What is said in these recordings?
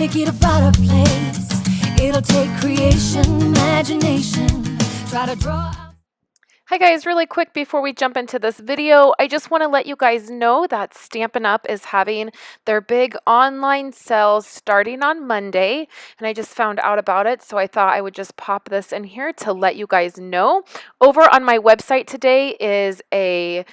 make it a brighter place. It'll take creation, imagination. Try to draw out. Hi guys, really quick before we jump into this video, I just want to let you guys know that Stampin' Up! Is having their big online sales starting on Monday, and I just found out about it, so I thought I would just pop this in here to let you guys know. Over on my website today is a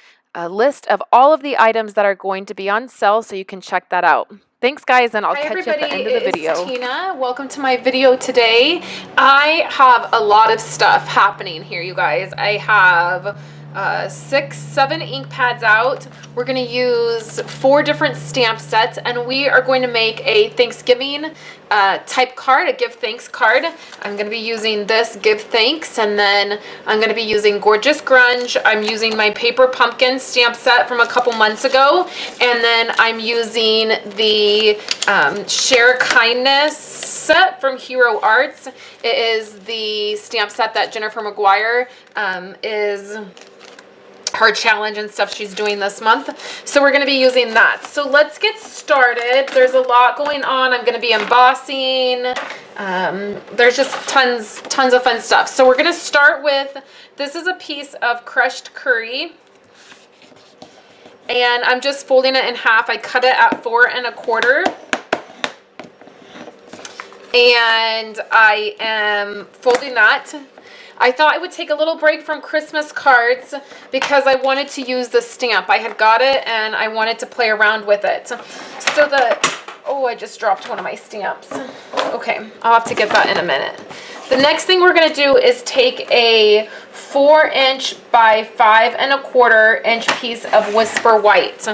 list of all of the items that are going to be on sale, so you can check that out. Thanks guys, and I'll catch you at the end of the video. Hi everybody, it's Katina. Welcome to my video today. I have a lot of stuff happening here, you guys. I have 6, 7 ink pads out. We're going to use 4 different stamp sets, and we are going to make a Thanksgiving type card, a give thanks card. I'm going to be using this give thanks, and then I'm going to be using Gorgeous Grunge. I'm using my paper pumpkin stamp set from a couple months ago, and then I'm using the Share Kindness set from Hero Arts. It is the stamp set that Jennifer McGuire is her challenge and stuff she's doing this month. So we're going to be using that. So let's get started. There's a lot going on. I'm going to be embossing. There's just tons of fun stuff. So we're going to start with, this is a piece of crushed curry. And I'm just folding it in half. I cut it at 4 1/4. And I am folding that. I thought I would take a little break from Christmas cards because I wanted to use the stamp. I had got it and I wanted to play around with it. So oh, I just dropped one of my stamps. Okay, I'll have to get that in a minute. The next thing we're gonna do is take a 4 inch by 5 1/4 inch piece of Whisper White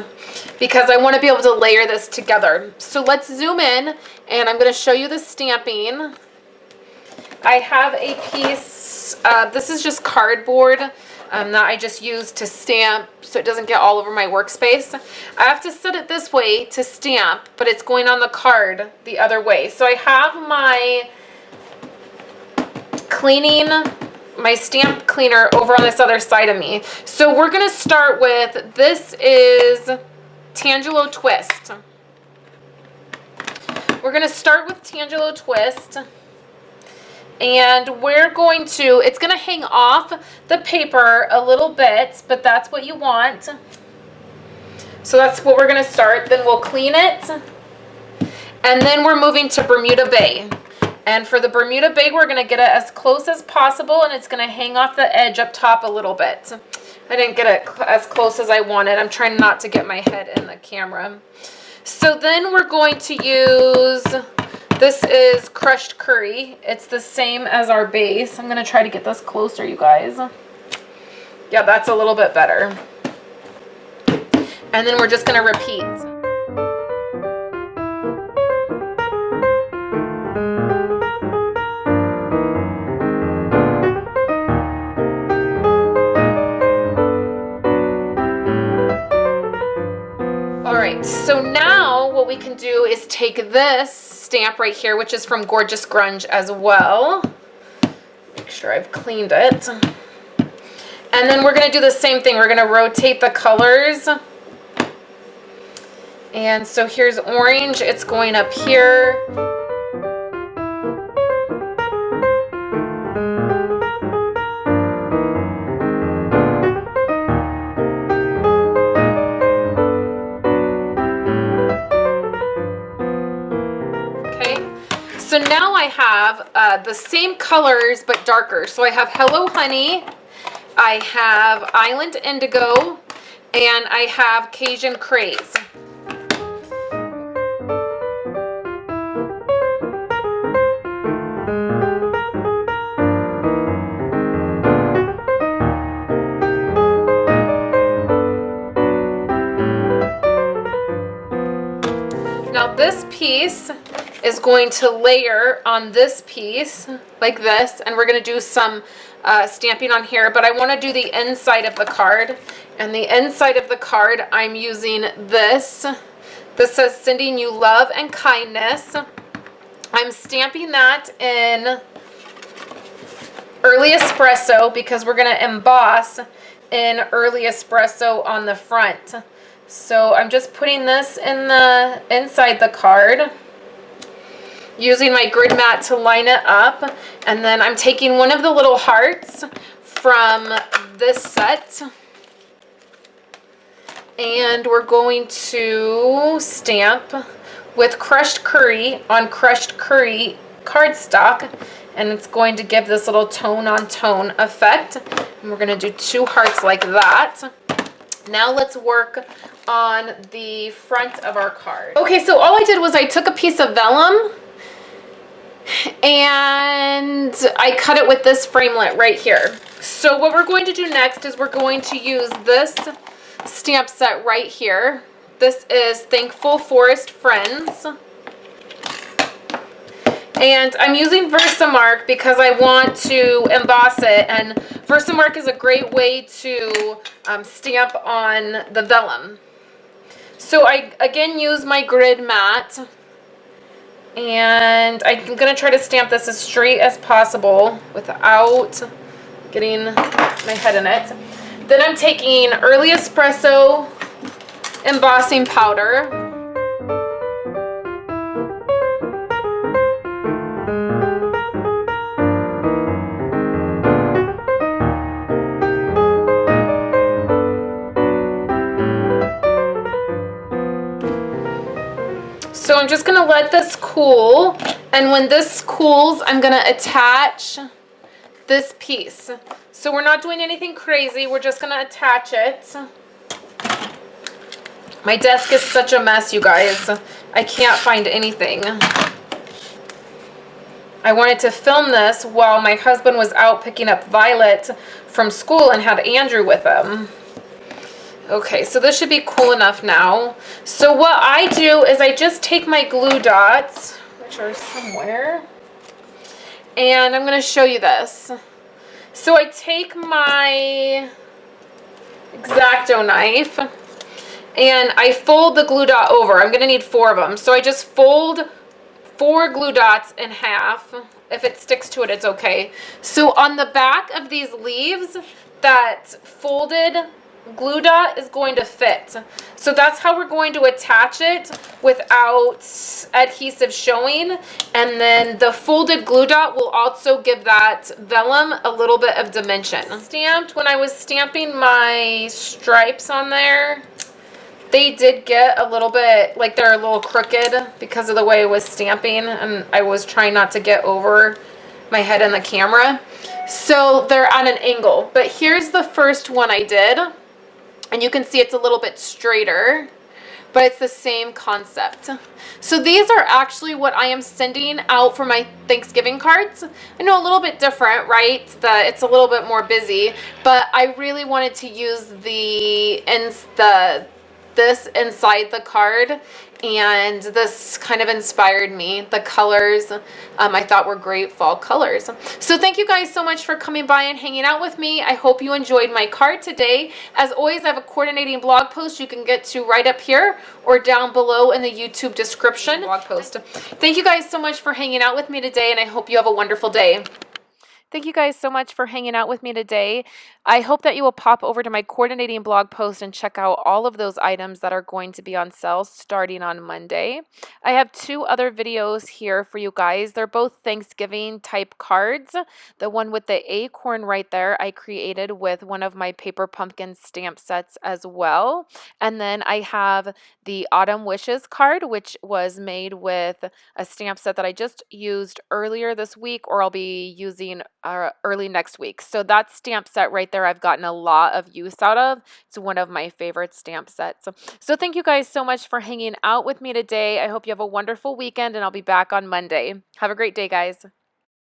because I wanna be able to layer this together. So let's zoom in and I'm gonna show you the stamping. I have a piece, this is just cardboard that I just used to stamp so it doesn't get all over my workspace. I have to set it this way to stamp, but it's going on the card the other way. So I have my my stamp cleaner over on this other side of me. So we're gonna start with, this is Tangelo Twist. We're gonna start with Tangelo Twist. And we're going to, it's going to hang off the paper a little bit, but that's what you want. So that's what we're going to start. Then we'll clean it. And then we're moving to Bermuda Bay. And for the Bermuda Bay, we're going to get it as close as possible, and it's going to hang off the edge up top a little bit. I didn't get it as close as I wanted. I'm trying not to get my head in the camera. So then we're going to use, this is crushed curry. It's the same as our base. I'm going to try to get this closer, you guys. Yeah, that's a little bit better. And then we're just going to repeat. Alright, so now what we can do is take this stamp right here, which is from Gorgeous Grunge as well. Make sure I've cleaned it. And then we're going to do the same thing. We're going to rotate the colors. And so here's orange. It's going up here. So now I have the same colors but darker. So I have Hello Honey, I have Island Indigo, and I have Cajun Craze. Now this piece is going to layer on this piece like this, and we're going to do some stamping on here, but I want to do the inside of the card. And the inside of the card, I'm using this. This says sending you love and kindness. I'm stamping that in Early Espresso because we're going to emboss in Early Espresso on the front. So I'm just putting this in the inside the card. using my grid mat to line it up. And then I'm taking one of the little hearts from this set. And we're going to stamp with crushed curry on crushed curry cardstock. And it's going to give this little tone on tone effect. And we're going to do 2 hearts like that. Now let's work on the front of our card. Okay, so all I did was I took a piece of vellum and I cut it with this framelit right here. So what we're going to do next is we're going to use this stamp set right here. This is Thankful Forest Friends. And I'm using Versamark because I want to emboss it, and Versamark is a great way to stamp on the vellum. So I again use my grid mat, and I'm going to try to stamp this as straight as possible without getting my head in it. Then I'm taking Early Espresso embossing powder. So I'm just going to let this cool, and when this cools, I'm going to attach this piece. So we're not doing anything crazy, we're just going to attach it. My desk is such a mess, you guys. I can't find anything. I wanted to film this while my husband was out picking up Violet from school and had Andrew with him. Okay, so this should be cool enough now. So what I do is I just take my glue dots, which are somewhere, and I'm going to show you this. So I take my X-Acto knife and I fold the glue dot over. I'm going to need 4 of them. So I just fold 4 glue dots in half. If it sticks to it, it's okay. So on the back of these leaves, that folded glue dot is going to fit. So that's how we're going to attach it without adhesive showing. And then the folded glue dot will also give that vellum a little bit of dimension. Stamped, when I was stamping my stripes on there, they did get a little bit, like they're a little crooked because of the way I was stamping, and I was trying not to get over my head in the camera. So they're at an angle. But here's the first one I did. And you can see it's a little bit straighter, but it's the same concept. So these are actually what I am sending out for my Thanksgiving cards. I know, a little bit different, right? It's a little bit more busy, but I really wanted to use this inside the card, and this kind of inspired me. The colors I thought were great fall colors. So thank you guys so much for coming by and hanging out with me. I hope you enjoyed my card today. As always, I have a coordinating blog post you can get to right up here or down below in the YouTube description. Blog post. Thank you guys so much for hanging out with me today, and I hope you have a wonderful day. Thank you guys so much for hanging out with me today. I hope that you will pop over to my coordinating blog post and check out all of those items that are going to be on sale starting on Monday. I have 2 other videos here for you guys. They're both Thanksgiving type cards. The one with the acorn right there I created with one of my paper pumpkin stamp sets as well. And then I have the Autumn Wishes card, which was made with a stamp set that I just used earlier this week, or I'll be using early next week. So that stamp set right there, I've gotten a lot of use out of. It's one of my favorite stamp sets. So thank you guys so much for hanging out with me today. I hope you have a wonderful weekend, and I'll be back on Monday. Have a great day, guys.